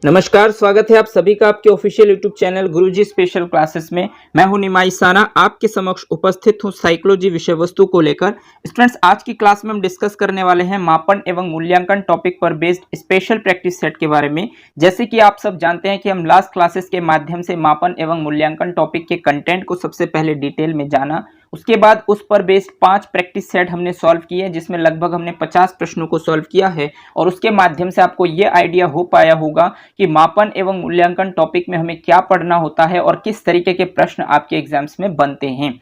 नमस्कार, स्वागत है आप सभी का आपके ऑफिशियल यूट्यूब चैनल गुरुजी स्पेशल क्लासेस में। मैं हूं निमाई साना, आपके समक्ष उपस्थित हूं साइकोलॉजी विषय वस्तु को लेकर। स्टूडेंट्स, आज की क्लास में हम डिस्कस करने वाले हैं मापन एवं मूल्यांकन टॉपिक पर बेस्ड स्पेशल प्रैक्टिस सेट के बारे में। जैसे कि आप सब जानते हैं कि हम लास्ट क्लासेस के माध्यम से मापन एवं मूल्यांकन टॉपिक के कंटेंट को सबसे पहले डिटेल में जाना, उसके बाद उस पर बेस्ड 5 प्रैक्टिस सेट हमने सॉल्व किए, जिसमें लगभग हमने 50 प्रश्नों को सॉल्व किया है। और उसके माध्यम से आपको ये आइडिया हो पाया होगा कि मापन एवं मूल्यांकन टॉपिक में हमें क्या पढ़ना होता है और किस तरीके के प्रश्न आपके एग्जाम्स में बनते हैं।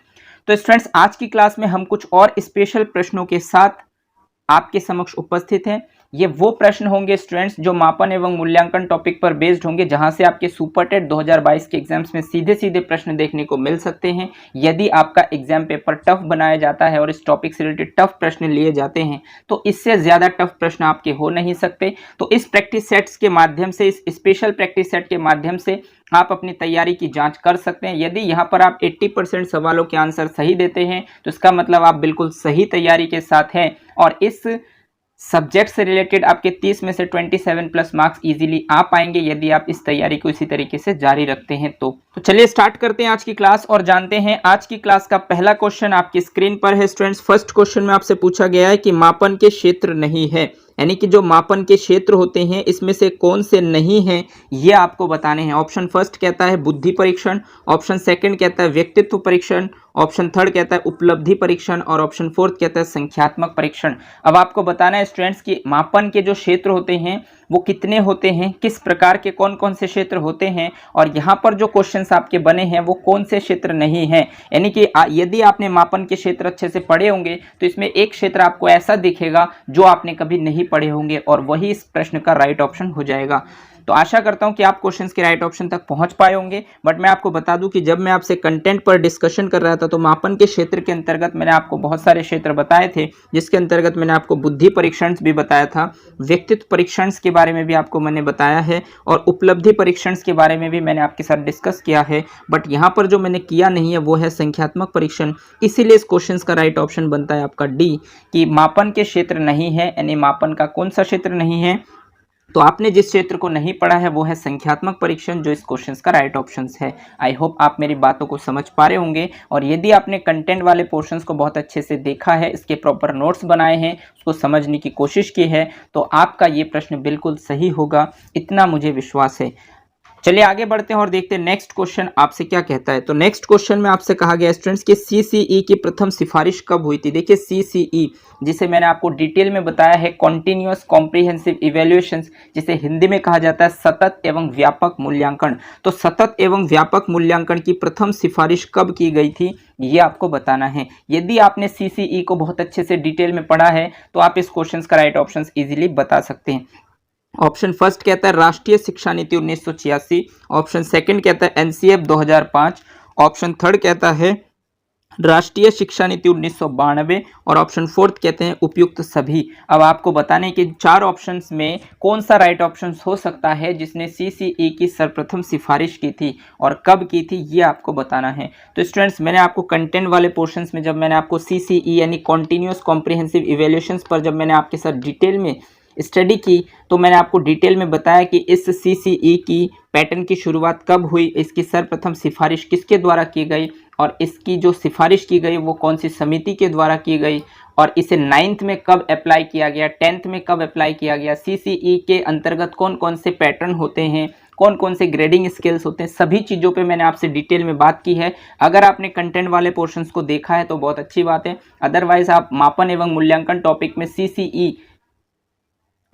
तो स्टूडेंट्स, आज की क्लास में हम कुछ और स्पेशल प्रश्नों के साथ आपके समक्ष उपस्थित हैं। ये वो प्रश्न होंगे स्टूडेंट्स जो मापन एवं मूल्यांकन टॉपिक पर बेस्ड होंगे, जहां से आपके सुपर टेट 2022 के एग्जाम्स में सीधे सीधे प्रश्न देखने को मिल सकते हैं। यदि आपका एग्जाम पेपर टफ बनाया जाता है और इस टॉपिक से रिलेटेड टफ प्रश्न लिए जाते हैं, तो इससे ज्यादा टफ प्रश्न आपके हो नहीं सकते। तो इस प्रैक्टिस सेट्स के माध्यम से, इस स्पेशल प्रैक्टिस सेट के माध्यम से आप अपनी तैयारी की जांच कर सकते हैं। यदि यहाँ पर आप 80% सवालों के आंसर सही देते हैं, तो इसका मतलब आप बिल्कुल सही तैयारी के साथ हैं और इस सब्जेक्ट से रिलेटेड आपके 30 में से 27 प्लस मार्क्स इजीली आ पाएंगे, यदि आप इस तैयारी को इसी तरीके से जारी रखते हैं। तो चलिए स्टार्ट करते हैं आज की क्लास और जानते हैं आज की क्लास का पहला क्वेश्चन आपकी स्क्रीन पर है। स्टूडेंट्स, फर्स्ट क्वेश्चन में आपसे पूछा गया है कि मापन के क्षेत्र नहीं है, यानी कि जो मापन के क्षेत्र होते हैं इसमें से कौन से नहीं हैं, ये आपको बताने हैं। ऑप्शन फर्स्ट कहता है बुद्धि परीक्षण, ऑप्शन सेकंड कहता है व्यक्तित्व परीक्षण, ऑप्शन थर्ड कहता है उपलब्धि परीक्षण और ऑप्शन फोर्थ कहता है संख्यात्मक परीक्षण। अब आपको बताना है स्टूडेंट्स कि मापन के जो क्षेत्र होते हैं वो कितने होते हैं, किस प्रकार के कौन कौन से क्षेत्र होते हैं, और यहाँ पर जो क्वेश्चंस आपके बने हैं वो कौन से क्षेत्र नहीं हैं। यानी कि यदि आपने मापन के क्षेत्र अच्छे से पढ़े होंगे तो इसमें एक क्षेत्र आपको ऐसा दिखेगा जो आपने कभी नहीं पढ़े होंगे, और वही इस प्रश्न का राइट ऑप्शन हो जाएगा। तो आशा करता हूं कि आप क्वेश्चंस के राइट ऑप्शन तक पहुंच पाए होंगे। बट मैं आपको बता दूं कि जब मैं आपसे कंटेंट पर डिस्कशन कर रहा था तो मापन के क्षेत्र के अंतर्गत मैंने आपको बहुत सारे क्षेत्र बताए थे, जिसके अंतर्गत मैंने आपको बुद्धि परीक्षण भी बताया था, व्यक्तित्व परीक्षण के बारे में भी आपको मैंने बताया है, और उपलब्धि परीक्षण के बारे में भी मैंने आपके साथ डिस्कस किया है। बट यहाँ पर जो मैंने किया नहीं है वो है संख्यात्मक परीक्षण। इसीलिए इस क्वेश्चन का राइट ऑप्शन बनता है आपका डी, कि मापन के क्षेत्र नहीं है, यानी मापन का कौन सा क्षेत्र नहीं है। तो आपने जिस क्षेत्र को नहीं पढ़ा है वो है संख्यात्मक परीक्षण, जो इस क्वेश्चन का राइट ऑप्शन है। आई होप आप मेरी बातों को समझ पा रहे होंगे, और यदि आपने कंटेंट वाले पोर्शंस को बहुत अच्छे से देखा है, इसके प्रॉपर नोट्स बनाए हैं, उसको समझने की कोशिश की है, तो आपका ये प्रश्न बिल्कुल सही होगा, इतना मुझे विश्वास है। चलिए आगे बढ़ते हैं और देखते हैं नेक्स्ट क्वेश्चन आपसे क्या कहता है। तो नेक्स्ट क्वेश्चन में आपसे कहा गया स्टूडेंट्स कि सीसीई की प्रथम सिफारिश कब हुई थी। देखिए सीसीई, जिसे मैंने आपको डिटेल में बताया है कॉन्टिन्यूअस कॉम्प्रिहेंसिव इवैल्यूएशन, जिसे हिंदी में कहा जाता है सतत एवं व्यापक मूल्यांकन। तो सतत एवं व्यापक मूल्यांकन की प्रथम सिफारिश कब की गई थी, ये आपको बताना है। यदि आपने सीसीई को बहुत अच्छे से डिटेल में पढ़ा है तो आप इस क्वेश्चन का राइट ऑप्शन इजीली बता सकते हैं। ऑप्शन फर्स्ट कहता है राष्ट्रीय शिक्षा नीति 1986, ऑप्शन सेकंड कहता है एनसीएफ 2005, ऑप्शन थर्ड कहता है राष्ट्रीय शिक्षा नीति 1992 और ऑप्शन फोर्थ कहते हैं उपयुक्त सभी। अब आपको बताने कि 4 ऑप्शंस में कौन सा राइट ऑप्शन हो सकता है जिसने सीसीई की सर्वप्रथम सिफारिश की थी और कब की थी, ये आपको बताना है। तो स्टूडेंट्स, मैंने आपको कंटेंट वाले पोर्शंस में जब मैंने आपको सीसीई यानी कॉन्टिन्यूअस कॉम्प्रिहेंसिव इवैल्यूएशंस पर जब मैंने आपके साथ डिटेल में स्टडी की, तो मैंने आपको डिटेल में बताया कि इस सीसीई की पैटर्न की शुरुआत कब हुई, इसकी सर्वप्रथम सिफारिश किसके द्वारा की गई, और इसकी जो सिफारिश की गई वो कौन सी समिति के द्वारा की गई, और इसे 9th में कब अप्लाई किया गया, 10th में कब अप्लाई किया गया, सीसीई के अंतर्गत कौन कौन से पैटर्न होते हैं, कौन कौन से ग्रेडिंग स्केल्स होते हैं, सभी चीज़ों पे मैंने आपसे डिटेल में बात की है। अगर आपने कंटेंट वाले पोर्शंस को देखा है तो बहुत अच्छी बात है, अदरवाइज आप मापन एवं मूल्यांकन टॉपिक में सीसीई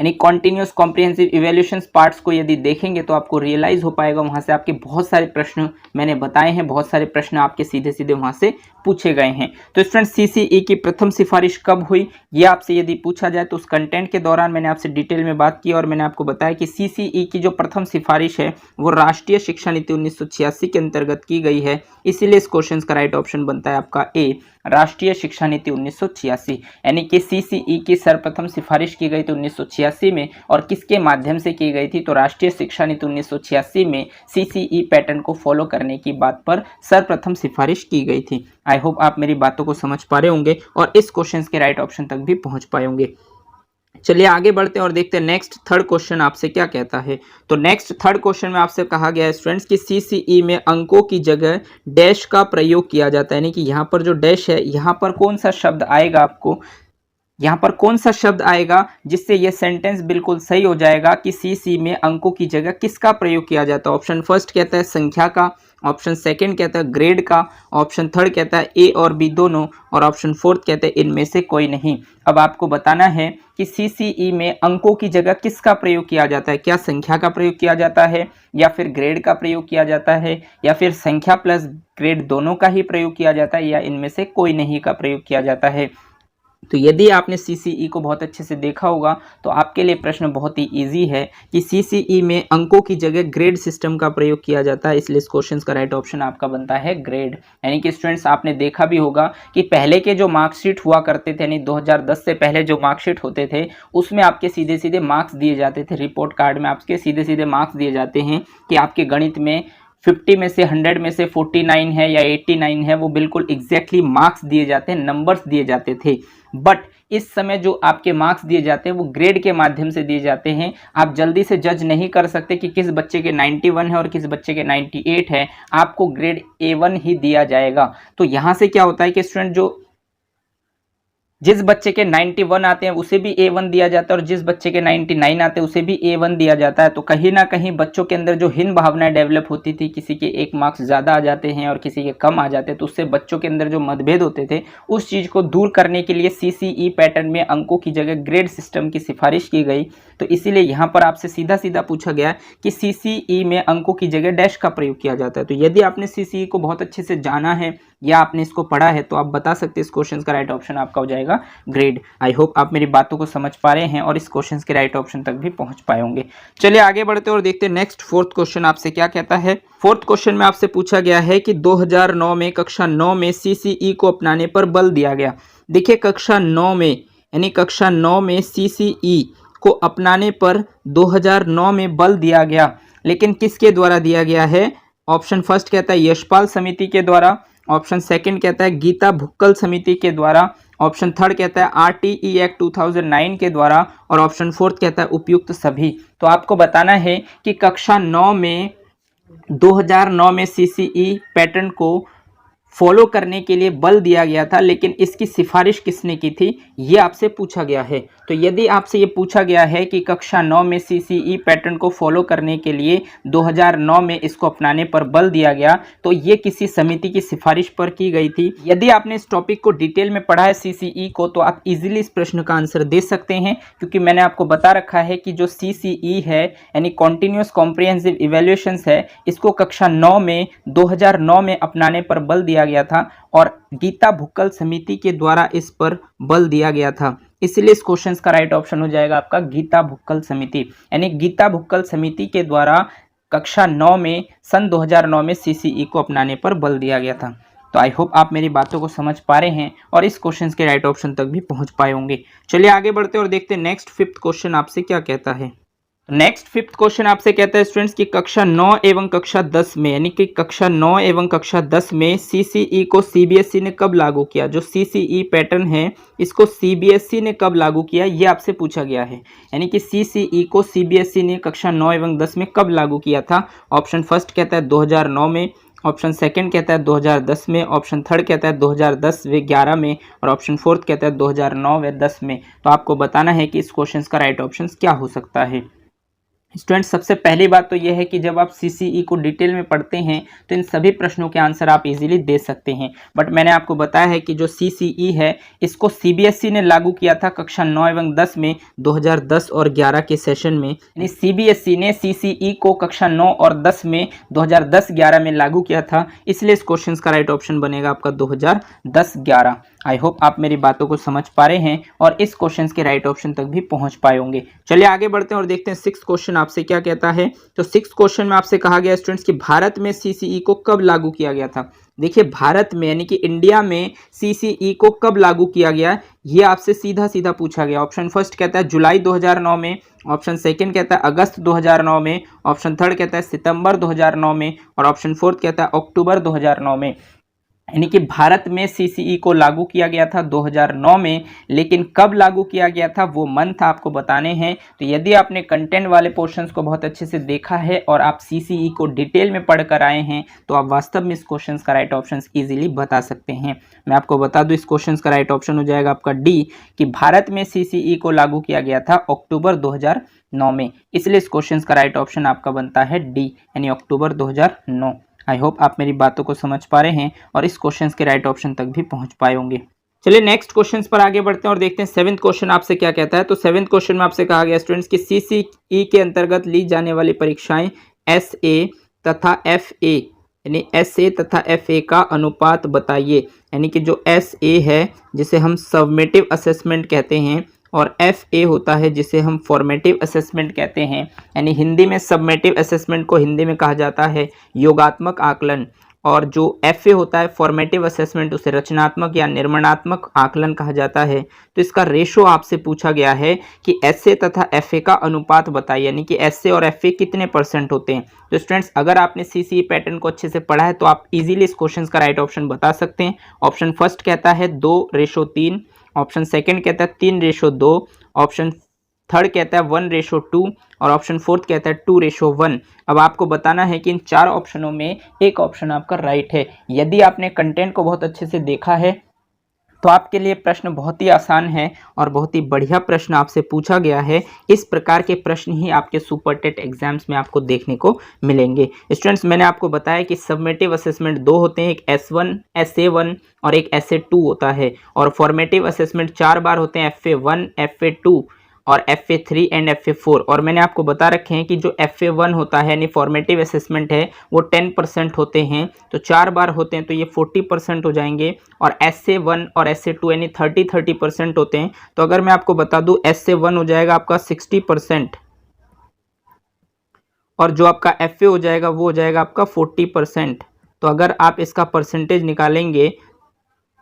यानी कॉन्टिन्यूअस कॉम्प्रिहेंसिव इवैल्यूएशंस पार्ट्स को यदि देखेंगे तो आपको रियलाइज हो पाएगा, वहां से आपके बहुत सारे प्रश्न मैंने बताए हैं, बहुत सारे प्रश्न आपके सीधे सीधे वहां से पूछे गए हैं। तो स्टूडेंट, सीसीई की प्रथम सिफारिश कब हुई, ये आपसे यदि पूछा जाए तो उस कंटेंट के दौरान मैंने आपसे डिटेल में बात की और मैंने आपको बताया कि सीसीई की जो प्रथम सिफारिश है वो राष्ट्रीय शिक्षा नीति 1986 के अंतर्गत की गई है। इसीलिए इस क्वेश्चन का राइट ऑप्शन बनता है आपका ए, राष्ट्रीय शिक्षा नीति 1986। यानी कि सीसीई की सर्वप्रथम सिफारिश की गई थी 1986 में, और किसके माध्यम से की गई थी, तो राष्ट्रीय शिक्षा नीति 1986 में सीसीई पैटर्न को फॉलो करने की बात पर सर्वप्रथम सिफारिश की गई थी। आई होप आप मेरी बातों को समझ पा रहे होंगे और इस क्वेश्चन के राइट ऑप्शन तक भी पहुंच पाए होंगे। चलिए आगे बढ़ते हैं और देखते हैं नेक्स्ट थर्ड क्वेश्चन आपसे क्या कहता है। तो नेक्स्ट थर्ड क्वेश्चन में आपसे कहा गया है स्टूडेंट्स कि सीसीई में अंकों की जगह डैश का प्रयोग किया जाता है, यानी कि यहाँ पर जो डैश है यहाँ पर कौन सा शब्द आएगा, आपको यहाँ पर कौन सा शब्द आएगा जिससे ये सेंटेंस बिल्कुल सही हो जाएगा कि सीसी में अंकों की जगह किसका प्रयोग किया जाता है। ऑप्शन फर्स्ट कहता है संख्या का, ऑप्शन सेकंड कहता है ग्रेड का, ऑप्शन थर्ड कहता है ए और बी दोनों, और ऑप्शन फोर्थ कहता है इनमें से कोई नहीं। अब आपको बताना है कि सीसीई में अंकों की जगह किसका प्रयोग किया जाता है। क्या संख्या का प्रयोग किया जाता है, या फिर ग्रेड का प्रयोग किया जाता है, या फिर संख्या प्लस ग्रेड दोनों का ही प्रयोग किया जाता है, या इनमें से कोई नहीं का प्रयोग किया जाता है। तो यदि आपने सीसीई को बहुत अच्छे से देखा होगा तो आपके लिए प्रश्न बहुत ही इजी है कि सीसीई में अंकों की जगह ग्रेड सिस्टम का प्रयोग किया जाता है, इसलिए इस क्वेश्चन का राइट ऑप्शन आपका बनता है ग्रेड। यानी कि स्टूडेंट्स आपने देखा भी होगा कि पहले के जो मार्कशीट हुआ करते थे, यानी 2010 से पहले जो मार्कशीट होते थे उसमें आपके सीधे सीधे मार्क्स दिए जाते थे, रिपोर्ट कार्ड में आपके सीधे सीधे मार्क्स दिए जाते हैं कि आपके गणित में 50 में से 100 में से 49 है या 89 है, वो बिल्कुल एग्जैक्टली मार्क्स दिए जाते हैं, नंबर्स दिए जाते थे। बट इस समय जो आपके मार्क्स दिए जाते हैं वो ग्रेड के माध्यम से दिए जाते हैं। आप जल्दी से जज नहीं कर सकते कि किस बच्चे के 91 है और किस बच्चे के 98 है, आपको ग्रेड A1 ही दिया जाएगा। तो यहाँ से क्या होता है कि स्टूडेंट जो जिस बच्चे के 91 आते हैं उसे भी A1 दिया जाता है, और जिस बच्चे के 99 आते हैं उसे भी A1 दिया जाता है। तो कहीं ना कहीं बच्चों के अंदर जो हीन भावनाएं डेवलप होती थी, किसी के एक मार्क्स ज़्यादा आ जाते हैं और किसी के कम आ जाते हैं, तो उससे बच्चों के अंदर जो मतभेद होते थे उस चीज़ को दूर करने के लिए सीसीई पैटर्न में अंकों की जगह ग्रेड सिस्टम की सिफारिश की गई। तो इसीलिए यहाँ पर आपसे सीधा सीधा पूछा गया कि सीसीई में अंकों की जगह डैश का प्रयोग किया जाता है। तो यदि आपने सीसीई को बहुत अच्छे से जाना है या आपने इसको पढ़ा है तो आप बता सकते हैं इस क्वेश्चन का राइट ऑप्शन आपका हो जाएगा ग्रेड। आई होप आप मेरी बातों को समझ पा रहे हैं और इस क्वेश्चन के राइट ऑप्शन तक भी पहुंच पाए होंगे। चलिए आगे बढ़ते और देखते हैं नेक्स्ट फोर्थ क्वेश्चन आपसे क्या कहता है। फोर्थ क्वेश्चन में आपसे पूछा गया है कि 2009 में कक्षा 9 में सीसीई को अपनाने पर बल दिया गया। देखिए कक्षा 9 में यानी कक्षा 9 में सीसीई को अपनाने पर 2009 में बल दिया गया, लेकिन किसके द्वारा दिया गया है। ऑप्शन फर्स्ट कहता है यशपाल समिति के द्वारा, ऑप्शन सेकंड कहता है गीता भुक्कल समिति के द्वारा, ऑप्शन थर्ड कहता है आरटीई एक्ट 2009 के द्वारा, और ऑप्शन फोर्थ कहता है उपयुक्त सभी। तो आपको बताना है कि कक्षा 9 में 2009 में सीसीई पैटर्न को फॉलो करने के लिए बल दिया गया था, लेकिन इसकी सिफारिश किसने की थी ये आपसे पूछा गया है। तो यदि आपसे ये पूछा गया है कि कक्षा 9 में सीसीई पैटर्न को फॉलो करने के लिए 2009 में इसको अपनाने पर बल दिया गया, तो ये किसी समिति की सिफारिश पर की गई थी। यदि आपने इस टॉपिक को डिटेल में पढ़ा है सीसीई को तो आप इजीली इस प्रश्न का आंसर दे सकते हैं, क्योंकि मैंने आपको बता रखा है कि जो सीसीई है यानी कॉन्टिन्यूअस कॉम्प्रिहेंसिव इवैल्यूएशंस है, इसको कक्षा 9 में 2009 में अपनाने पर बल दिया गया था और गीता भुक्कल समिति के द्वारा इस पर बल दिया गया था। इसलिए इस क्वेश्चन का राइट ऑप्शन हो जाएगा आपका गीता भुक्कल समिति, यानी गीता भुक्कल समिति के द्वारा कक्षा 9 में सन 2009 में सीसीई को अपनाने पर बल दिया गया था। तो आई होप आप मेरी बातों को समझ पा रहे हैं और इस क्वेश्चन के राइट ऑप्शन तक भी पहुंच पाए होंगे। चलिए आगे बढ़ते और देखते हैं नेक्स्ट फिफ्थ क्वेश्चन आपसे क्या कहता है। नेक्स्ट फिफ्थ क्वेश्चन आपसे कहता है स्टूडेंट्स की कक्षा 9 एवं कक्षा 10 में, यानी कि कक्षा 9 एवं कक्षा 10 में सीसीई को सीबीएसई ने कब लागू किया। जो सीसीई पैटर्न है इसको सीबीएसई ने कब लागू किया ये आपसे पूछा गया है, यानी कि सीसीई को सीबीएसई ने कक्षा 9 एवं 10 में कब लागू किया था। ऑप्शन फर्स्ट कहता है 2009 में, ऑप्शन सेकंड कहता है 2010 में, ऑप्शन थर्ड कहता है 2010-11 में, और ऑप्शन फोर्थ कहता है 2009-10 में। तो आपको बताना है कि इस क्वेश्चन का राइट ऑप्शन क्या हो सकता है। स्टूडेंट्स सबसे पहली बात तो यह है कि जब आप सीसीई को डिटेल में पढ़ते हैं तो इन सभी प्रश्नों के आंसर आप इजीली दे सकते हैं, बट मैंने आपको बताया है कि जो सीसीई है इसको सीबीएसई ने लागू किया था कक्षा 9 एवं 10 में 2010 और 11 के सेशन में, यानी सीबीएसई ने सीसीई को कक्षा 9 और 10 में 2010-11 में लागू किया था। इसलिए इस क्वेश्चन का राइट ऑप्शन बनेगा आपका 2010-11। आई होप आप मेरी बातों को समझ पा रहे हैं और इस क्वेश्चन के राइट ऑप्शन तक भी पहुंच पाए होंगे। चलिए आगे बढ़ते हैं और देखते हैं सिक्स क्वेश्चन आपसे क्या कहता है। तो सिक्स क्वेश्चन में आपसे कहा गया स्टूडेंट्स कि भारत में सीसीई को कब लागू किया गया था। देखिए भारत में यानी कि इंडिया में सीसीई को कब लागू किया गया ये आपसे सीधा सीधा पूछा गया। ऑप्शन फर्स्ट कहता है जुलाई 2009 में, ऑप्शन सेकंड कहता है अगस्त 2009 में, ऑप्शन थर्ड कहता है सितंबर 2009 में, और ऑप्शन फोर्थ कहता है अक्टूबर 2009 में। यानी कि भारत में सीसीई को लागू किया गया था 2009 में, लेकिन कब लागू किया गया था वो मंथ आपको बताने हैं। तो यदि आपने कंटेंट वाले पोर्शंस को बहुत अच्छे से देखा है और आप सीसीई को डिटेल में पढ़ कर आए हैं तो आप वास्तव में इस क्वेश्चन का राइट ऑप्शन इजीली बता सकते हैं। मैं आपको बता दूं इस क्वेश्चन का राइट ऑप्शन हो जाएगा आपका डी, कि भारत में सीसीई को लागू किया गया था अक्टूबर 2009 में, इसलिए इस क्वेश्चन का राइट ऑप्शन आपका बनता है डी, यानी अक्टूबर 2009। आई होप आप मेरी बातों को समझ पा रहे हैं और इस क्वेश्चन के राइट ऑप्शन तक भी पहुंच पाए होंगे। चलिए नेक्स्ट क्वेश्चन पर आगे बढ़ते हैं और देखते हैं सेवेंथ क्वेश्चन आपसे क्या कहता है। तो सेवेंथ क्वेश्चन में आपसे कहा गया स्टूडेंट्स की सीसीई के अंतर्गत ली जाने वाली परीक्षाएं एसए तथा एफए, यानी एसए तथा एफए का अनुपात बताइए। यानी कि जो एसए है जिसे हम सबमेटिव असेसमेंट कहते हैं और एफए होता है जिसे हम फॉर्मेटिव असेसमेंट कहते हैं, यानी हिंदी में सबमेटिव असेसमेंट को हिंदी में कहा जाता है योगात्मक आकलन, और जो एफए होता है फॉर्मेटिव असेसमेंट उसे रचनात्मक या निर्माणात्मक आकलन कहा जाता है। तो इसका रेशो आपसे पूछा गया है कि एसए तथा एफए का अनुपात बताइए, यानी कि एसए और एफए कितने % होते हैं। तो स्टूडेंट्स अगर आपने सीसीई पैटर्न को अच्छे से पढ़ा है तो आप इजीली इस क्वेश्चन का राइट ऑप्शन बता सकते हैं। ऑप्शन फर्स्ट कहता है 2:3, ऑप्शन सेकंड कहता है 3:2, ऑप्शन थर्ड कहता है 1:2 और ऑप्शन फोर्थ कहता है 2:1। अब आपको बताना है कि इन 4 ऑप्शनों में एक ऑप्शन आपका राइट है। यदि आपने कंटेंट को बहुत अच्छे से देखा है तो आपके लिए प्रश्न बहुत ही आसान है और बहुत ही बढ़िया प्रश्न आपसे पूछा गया है। इस प्रकार के प्रश्न ही आपके सुपर टेट एग्जाम्स में आपको देखने को मिलेंगे। स्टूडेंट्स मैंने आपको बताया कि सबमेटिव असेसमेंट 2 होते हैं, एक S1 SA1 और एक SA2 होता है, और फॉर्मेटिव असेसमेंट 4 बार होते हैं, FA1 FA2 और FA3 एंड FA4। और मैंने आपको बता रखे हैं कि जो FA1 होता है यानी फॉर्मेटिव असेसमेंट है वो 10% होते हैं, तो 4 बार होते हैं तो ये 40% हो जाएंगे, और SA1 और SA2 यानी 30% होते हैं। तो अगर मैं आपको बता दूं SA1 हो जाएगा आपका 60% और जो आपका FA हो जाएगा वो हो जाएगा आपका 40%। तो अगर आप इसका परसेंटेज निकालेंगे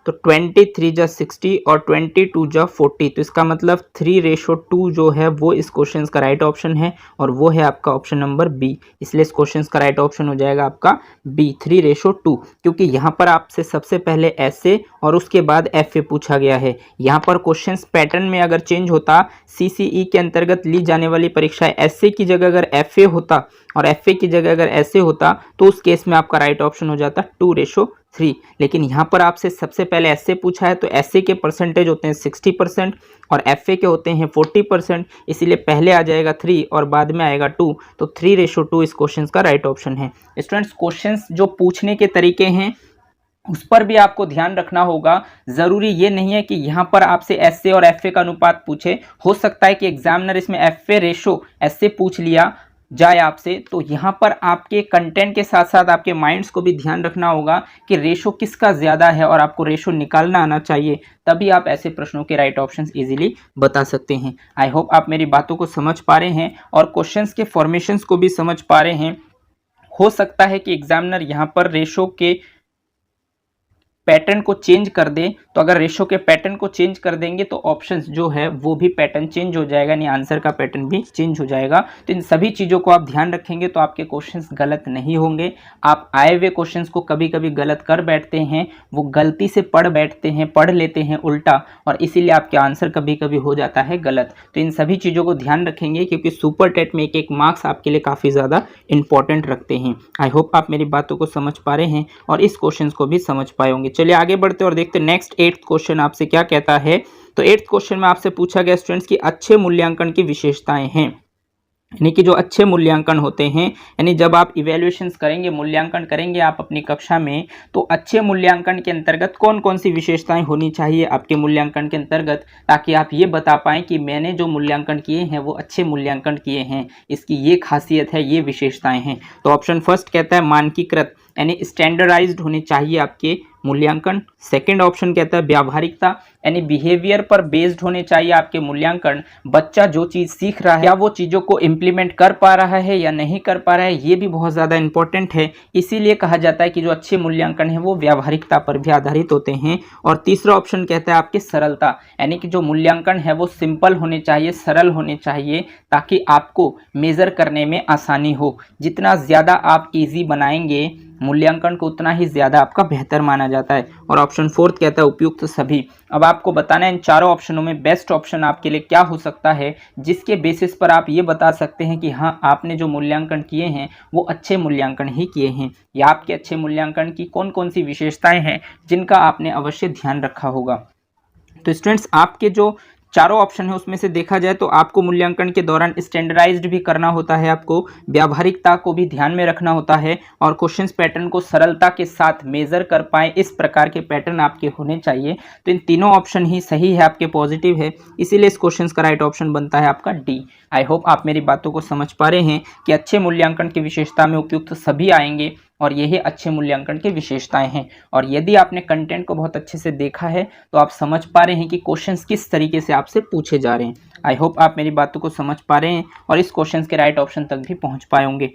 तो 23 जा 60 और 22 जा 40, तो इसका मतलब 3:2 जो है वो इस क्वेश्चन का राइट ऑप्शन है और वो है आपका ऑप्शन नंबर बी। इसलिए इस क्वेश्चन का राइट ऑप्शन हो जाएगा आपका बी 3:2, क्योंकि यहाँ पर आपसे सबसे पहले एसए और उसके बाद एफए पूछा गया है। यहाँ पर क्वेश्चन पैटर्न में अगर चेंज होता, सीसीई के अंतर्गत ली जाने वाली परीक्षा एसए की जगह अगर एफए होता और एफए की जगह अगर ऐसे होता तो उस केस में आपका राइट ऑप्शन हो जाता 2:3। लेकिन यहाँ पर आपसे सबसे पहले एसए पूछा है तो एसए के परसेंटेज होते हैं 60% और एफए के होते हैं 40%, इसीलिए पहले आ जाएगा 3 और बाद में आएगा 2, तो 3:2 इस क्वेश्चन का राइट ऑप्शन है। स्टूडेंट्स क्वेश्चंस जो पूछने के तरीके हैं उस पर भी आपको ध्यान रखना होगा। जरूरी ये नहीं है कि यहाँ पर आपसे एसए और एफए का अनुपात पूछे, हो सकता है कि एग्जामिनर इसमें एफए रेशो एसए पूछ लिया जाए आपसे, तो यहाँ पर आपके कंटेंट के साथ साथ आपके माइंड्स को भी ध्यान रखना होगा कि रेशो किसका ज़्यादा है और आपको रेशो निकालना आना चाहिए, तभी आप ऐसे प्रश्नों के राइट ऑप्शंस इजीली बता सकते हैं। आई होप आप मेरी बातों को समझ पा रहे हैं और क्वेश्चंस के फॉर्मेशंस को भी समझ पा रहे हैं। हो सकता है कि एग्जामिनर यहाँ पर रेशो के पैटर्न को चेंज कर दे, तो अगर रेशो के पैटर्न को चेंज कर देंगे तो ऑप्शंस जो है वो भी पैटर्न चेंज हो जाएगा, यानी आंसर का पैटर्न भी चेंज हो जाएगा। तो इन सभी चीज़ों को आप ध्यान रखेंगे तो आपके क्वेश्चंस गलत नहीं होंगे। आप आए हुए क्वेश्चंस को कभी कभी गलत कर बैठते हैं, वो गलती से पढ़ बैठते हैं, पढ़ लेते हैं उल्टा, और इसीलिए आपके आंसर कभी कभी हो जाता है गलत। तो इन सभी चीज़ों को ध्यान रखेंगे क्योंकि सुपर टेट में एक एक मार्क्स आपके लिए काफ़ी ज़्यादा इंपॉर्टेंट रखते हैं। आई होप आप मेरी बातों को समझ पा रहे हैं और इस क्वेश्चन को भी समझ पाए होंगे। चलिए आगे बढ़ते और देखते नेक्स्ट 8th क्वेश्चन आपसे क्या कहता है। तो 8th क्वेश्चन में आपसे पूछा गया स्टूडेंट्स की अच्छे मूल्यांकन की विशेषताएं हैं, यानी कि जो अच्छे मूल्यांकन होते हैं, यानी जब आप इवैल्यूएशंस करेंगे, मूल्यांकन करेंगे आप अपनी कक्षा में, तो अच्छे मूल्यांकन के अंतर्गत कौन कौन सी विशेषताएं होनी चाहिए आपके मूल्यांकन के अंतर्गत, ताकि आप ये बता पाएं कि मैंने जो मूल्यांकन किए हैं वो अच्छे मूल्यांकन किए हैं, इसकी ये खासियत है, ये विशेषताएं हैं। तो ऑप्शन फर्स्ट कहता है मानकीकृत, यानी स्टैंडर्डाइज्ड होने चाहिए आपके मूल्यांकन। सेकंड ऑप्शन कहता है व्यावहारिकता, यानी बिहेवियर पर बेस्ड होने चाहिए आपके मूल्यांकन। बच्चा जो चीज़ सीख रहा है क्या वो चीज़ों को इम्प्लीमेंट कर पा रहा है या नहीं कर पा रहा है, ये भी बहुत ज़्यादा इंपॉर्टेंट है। इसीलिए कहा जाता है कि जो अच्छे मूल्यांकन है वो व्यावहारिकता पर भी आधारित होते हैं। और तीसरा ऑप्शन कहता है आपकी सरलता, यानी कि जो मूल्यांकन है वो सिंपल होने चाहिए, सरल होने चाहिए, ताकि आपको मेज़र करने में आसानी हो। जितना ज़्यादा आप ईजी बनाएंगे मूल्यांकन को उतना ही ज़्यादा आपका बेहतर माना जाता है। और ऑप्शन फोर्थ कहता है उपयुक्त सभी। अब आपको बताना है इन चारों ऑप्शनों में बेस्ट ऑप्शन आपके लिए क्या हो सकता है, जिसके बेसिस पर आप ये बता सकते हैं कि हाँ, आपने जो मूल्यांकन किए हैं वो अच्छे मूल्यांकन ही किए हैं, या आपके अच्छे मूल्यांकन की कौन कौन सी विशेषताएं हैं जिनका आपने अवश्य ध्यान रखा होगा। तो स्टूडेंट्स, आपके जो चारों ऑप्शन है उसमें से देखा जाए तो आपको मूल्यांकन के दौरान स्टैंडर्डाइज्ड भी करना होता है, आपको व्यावहारिकता को भी ध्यान में रखना होता है, और क्वेश्चंस पैटर्न को सरलता के साथ मेजर कर पाए इस प्रकार के पैटर्न आपके होने चाहिए। तो इन तीनों ऑप्शन ही सही है, आपके पॉजिटिव है, इसीलिए इस क्वेश्चन का राइट ऑप्शन बनता है आपका डी। आई होप आप मेरी बातों को समझ पा रहे हैं कि अच्छे मूल्यांकन की विशेषता में उपयुक्त सभी आएंगे, और यही अच्छे मूल्यांकन की विशेषताएं हैं। और यदि आपने कंटेंट को बहुत अच्छे से देखा है तो आप समझ पा रहे हैं कि क्वेश्चंस किस तरीके से आपसे पूछे जा रहे हैं। आई होप आप मेरी बातों को समझ पा रहे हैं और इस क्वेश्चंस के राइट ऑप्शन तक भी पहुंच पाए होंगे।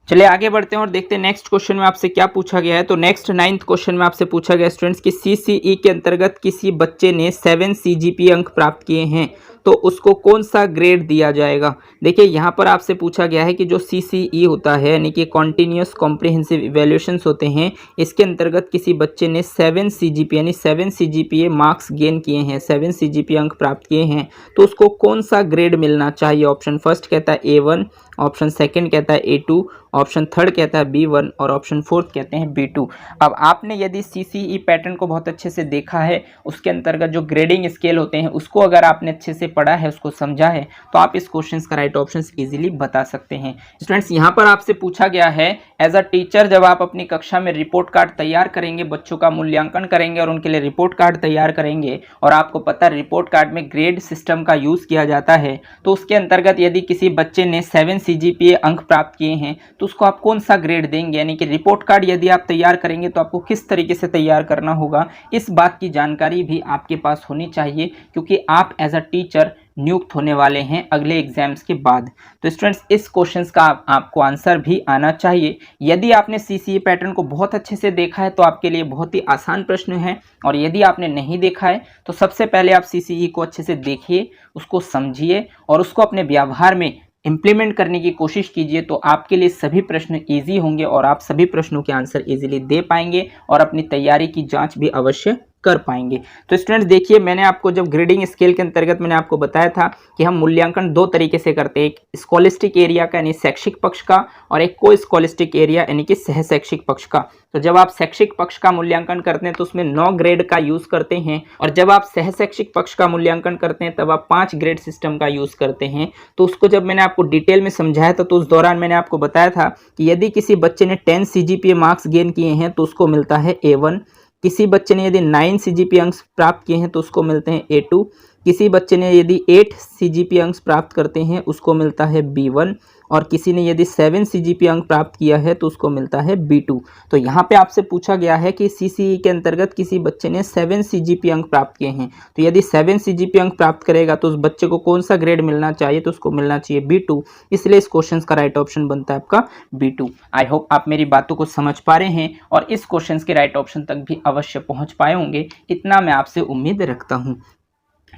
चलिए आगे बढ़ते हैं और देखते हैं नेक्स्ट क्वेश्चन में आपसे क्या पूछा गया है। तो नेक्स्ट 9th क्वेश्चन में आपसे पूछा गया स्टूडेंट्स कि सीसीई के अंतर्गत किसी बच्चे ने 7 सीजीपीए अंक प्राप्त किए हैं, तो उसको कौन सा ग्रेड दिया जाएगा। देखिए यहाँ पर आपसे पूछा गया है कि जो सीसीई होता है यानी कि कॉन्टिन्यूस कॉम्प्रिहेंसिव इवैल्यूएशंस होते हैं, इसके अंतर्गत किसी बच्चे ने 7 सीजीपीए यानी 7 सीजीपीए मार्क्स गेन किए हैं, 7 सीजीपीए अंक प्राप्त किए हैं, तो उसको कौन सा ग्रेड मिलना चाहिए। ऑप्शन फर्स्ट कहता है A1, ऑप्शन सेकंड कहता है A2, ऑप्शन थर्ड कहता है B1 और ऑप्शन फोर्थ कहते हैं B2। अब आपने यदि सीसीई पैटर्न को बहुत अच्छे से देखा है, उसके अंतर्गत जो ग्रेडिंग स्केल होते हैं उसको अगर आपने अच्छे से पढ़ा है, उसको समझा है, तो आप इस क्वेश्चन का राइट ऑप्शन इजीली बता सकते हैं। स्टूडेंट्स, यहाँ पर आपसे पूछा गया है एज अ टीचर जब आप अपनी कक्षा में रिपोर्ट कार्ड तैयार करेंगे, बच्चों का मूल्यांकन करेंगे और उनके लिए रिपोर्ट कार्ड तैयार करेंगे, और आपको पता है रिपोर्ट कार्ड में ग्रेड सिस्टम का यूज़ किया जाता है, तो उसके अंतर्गत यदि किसी बच्चे ने 7 सीजीपीए अंक प्राप्त किए हैं तो उसको आप कौन सा ग्रेड देंगे, यानी कि रिपोर्ट कार्ड यदि आप तैयार करेंगे तो आपको किस तरीके से तैयार करना होगा, इस बात की जानकारी भी आपके पास होनी चाहिए, क्योंकि आप एज अ टीचर नियुक्त होने वाले हैं अगले एग्जाम्स के बाद। तो स्टूडेंट्स, इस क्वेश्चंस का आपको आंसर भी आना चाहिए। यदि आपने सीसीई पैटर्न को बहुत अच्छे से देखा है तो आपके लिए बहुत ही आसान प्रश्न है, और यदि आपने नहीं देखा है तो सबसे पहले आप सीसीई को अच्छे से देखिए, उसको समझिए और उसको अपने व्यवहार में इम्प्लीमेंट करने की कोशिश कीजिए, तो आपके लिए सभी प्रश्न इजी होंगे और आप सभी प्रश्नों के आंसर इजीली दे पाएंगे और अपनी तैयारी की जांच भी अवश्य कर पाएंगे। तो स्टूडेंट्स देखिए, मैंने आपको जब ग्रेडिंग स्केल के अंतर्गत मैंने आपको बताया था कि हम मूल्यांकन दो तरीके से करते हैं, एक स्कॉलिस्टिक एरिया का यानी शैक्षिक पक्ष का, और एक को स्कॉलिस्टिक एरिया यानी कि सह शैक्षिक पक्ष का। तो जब आप शैक्षिक पक्ष का मूल्यांकन करते हैं तो उसमें 9 ग्रेड का यूज करते हैं, और जब आप सह शैक्षिक पक्ष का मूल्यांकन करते हैं तब आप 5 ग्रेड सिस्टम का यूज करते हैं। तो उसको जब मैंने आपको डिटेल में समझाया था तो उस दौरान मैंने आपको बताया था कि यदि किसी बच्चे ने 10 सीजीपीए मार्क्स गेन किए हैं तो उसको मिलता है A1, किसी बच्चे ने यदि 9 सीजीपीए अंक प्राप्त किए हैं तो उसको मिलते हैं A2, किसी बच्चे ने यदि 8 सीजीपीए अंक प्राप्त करते हैं उसको मिलता है B1, और किसी ने यदि 7 सीजीपीए अंक प्राप्त किया है तो उसको मिलता है B2। तो यहाँ पे आपसे पूछा गया है कि सीसीई के अंतर्गत किसी बच्चे ने 7 सीजीपीए अंक प्राप्त किए हैं, तो यदि 7 सीजीपीए अंक प्राप्त करेगा तो उस बच्चे को कौन सा ग्रेड मिलना चाहिए, तो उसको मिलना चाहिए B2। इसलिए इस क्वेश्चन का राइट ऑप्शन बनता है आपका B2। आई होप आप मेरी बातों को समझ पा रहे हैं और इस क्वेश्चन के राइट ऑप्शन तक भी अवश्य पहुंच पाए होंगे, इतना मैं आपसे उम्मीद रखता हूँ।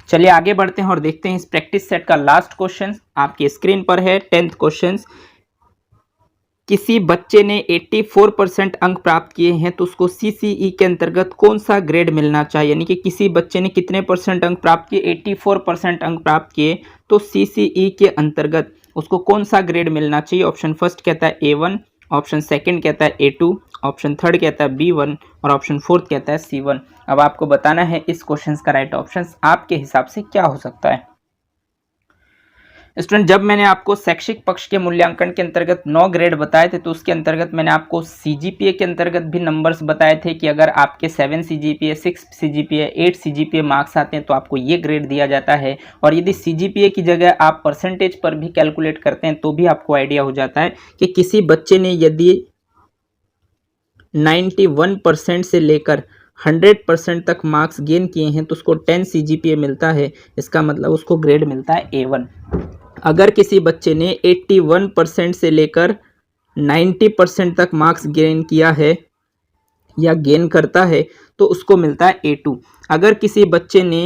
चलिए आगे बढ़ते हैं और देखते हैं इस प्रैक्टिस सेट का लास्ट क्वेश्चन आपकी स्क्रीन पर है। 10th क्वेश्चन, किसी बच्चे ने 84% अंक प्राप्त किए हैं तो उसको सीसीई के अंतर्गत कौन सा ग्रेड मिलना चाहिए, यानी कि किसी बच्चे ने कितने परसेंट अंक प्राप्त किए, 84% अंक प्राप्त किए, तो सीसीई के अंतर्गत उसको कौन सा ग्रेड मिलना चाहिए। ऑप्शन फर्स्ट कहता है A1, ऑप्शन सेकंड कहता है A2, ऑप्शन थर्ड कहता है B1 और ऑप्शन फोर्थ कहता है C1। अब आपको बताना है इस क्वेश्चन का राइट ऑप्शन आपके हिसाब से क्या हो सकता है। स्टूडेंट, जब मैंने आपको शैक्षिक पक्ष के मूल्यांकन के अंतर्गत 9 ग्रेड बताए थे तो उसके अंतर्गत मैंने आपको सीजीपीए के अंतर्गत भी नंबर्स बताए थे कि अगर आपके 7 सीजीपीए, 6 सीजीपीए, 8 सीजीपीए मार्क्स आते हैं तो आपको ये ग्रेड दिया जाता है, और यदि सीजीपीए की जगह आप परसेंटेज पर भी कैलकुलेट करते हैं तो भी आपको आइडिया हो जाता है कि किसी बच्चे ने यदि 91% से लेकर 100% तक मार्क्स गेन किए हैं तो उसको 10 सीजीपीए मिलता है, इसका मतलब उसको ग्रेड मिलता है A1। अगर किसी बच्चे ने 81% से लेकर 90% तक मार्क्स गेन किया है या गेन करता है तो उसको मिलता है A2। अगर किसी बच्चे ने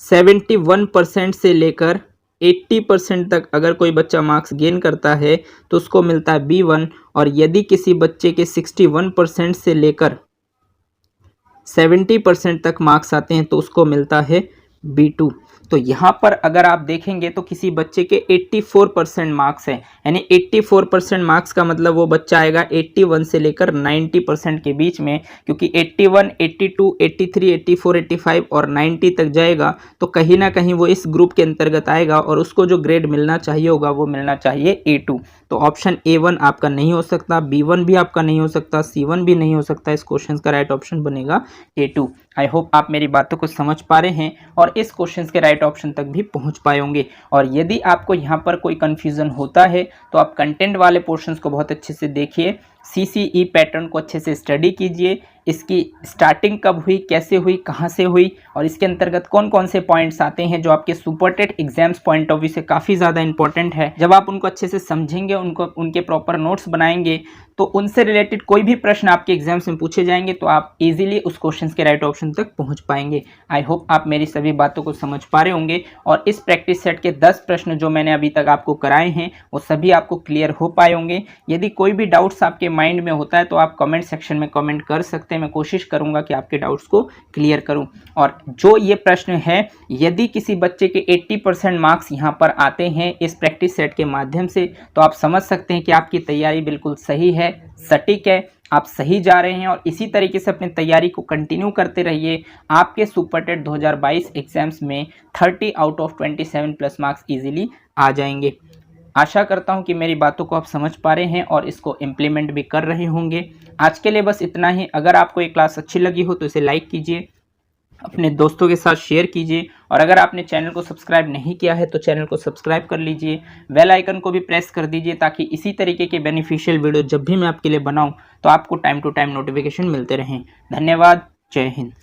71% से लेकर 80% तक अगर कोई बच्चा मार्क्स गेन करता है तो उसको मिलता है B1, और यदि किसी बच्चे के 61% से लेकर 70% तक मार्क्स आते हैं तो उसको मिलता है B2। तो यहाँ पर अगर आप देखेंगे तो किसी बच्चे के 84% मार्क्स हैं, यानी 84% मार्क्स का मतलब वो बच्चा आएगा 81 से लेकर 90% के बीच में, क्योंकि 81, 82, 83, 84, 85 और 90 तक जाएगा तो कहीं ना कहीं वो इस ग्रुप के अंतर्गत आएगा और उसको जो ग्रेड मिलना चाहिए होगा वो मिलना चाहिए A2। तो ऑप्शन A1 आपका नहीं हो सकता, B1 भी आपका नहीं हो सकता, C1 भी नहीं हो सकता। इस क्वेश्चन का राइट ऑप्शन बनेगा A2। आई होप आप मेरी बातों को समझ पा रहे हैं और इस क्वेश्चन के राइट ऑप्शन तक भी पहुंच पाए होंगे। और यदि आपको यहाँ पर कोई कंफ्यूजन होता है तो आप कंटेंट वाले पोर्शंस को बहुत अच्छे से देखिए, CCE पैटर्न को अच्छे से स्टडी कीजिए, इसकी स्टार्टिंग कब हुई, कैसे हुई, कहाँ से हुई और इसके अंतर्गत कौन कौन से पॉइंट्स आते हैं जो आपके Super TET exams point of view से काफ़ी ज़्यादा इंपॉर्टेंट है। जब आप उनको अच्छे से समझेंगे, उनके प्रॉपर नोट्स बनाएंगे तो उनसे रिलेटेड कोई भी प्रश्न आपके एग्जाम्स में पूछे जाएंगे तो आप इजीली उस क्वेश्चन के राइट ऑप्शन तक पहुंच पाएंगे। आई होप आप मेरी सभी बातों को समझ पा रहे होंगे और इस प्रैक्टिस सेट के 10 प्रश्न जो मैंने अभी तक आपको कराए हैं वो सभी आपको क्लियर हो पाए होंगे। यदि कोई भी डाउट्स आपके माइंड में होता है तो आप कमेंट सेक्शन में कमेंट कर सकते हैं, मैं कोशिश करूंगा कि आपके डाउट्स को क्लियर करूं। और जो ये प्रश्न है, यदि किसी बच्चे के 80% मार्क्स यहाँ पर आते हैं इस प्रैक्टिस सेट के माध्यम से तो आप समझ सकते हैं कि आपकी तैयारी बिल्कुल सही है, सटीक है, आप सही जा रहे हैं और इसी तरीके से अपनी तैयारी को कंटिन्यू करते रहिए। आपके सुपरटेट 2022 एग्जाम्स में 30 out of 27 plus marks easily आ जाएंगे। आशा करता हूं कि मेरी बातों को आप समझ पा रहे हैं और इसको इम्प्लीमेंट भी कर रहे होंगे। आज के लिए बस इतना ही। अगर आपको ये क्लास अच्छी लगी हो तो इसे लाइक कीजिए, अपने दोस्तों के साथ शेयर कीजिए और अगर आपने चैनल को सब्सक्राइब नहीं किया है तो चैनल को सब्सक्राइब कर लीजिए, बेल आइकन को भी प्रेस कर दीजिए ताकि इसी तरीके के बेनिफिशियल वीडियो जब भी मैं आपके लिए बनाऊं तो आपको टाइम टू टाइम नोटिफिकेशन मिलते रहें। धन्यवाद। जय हिंद।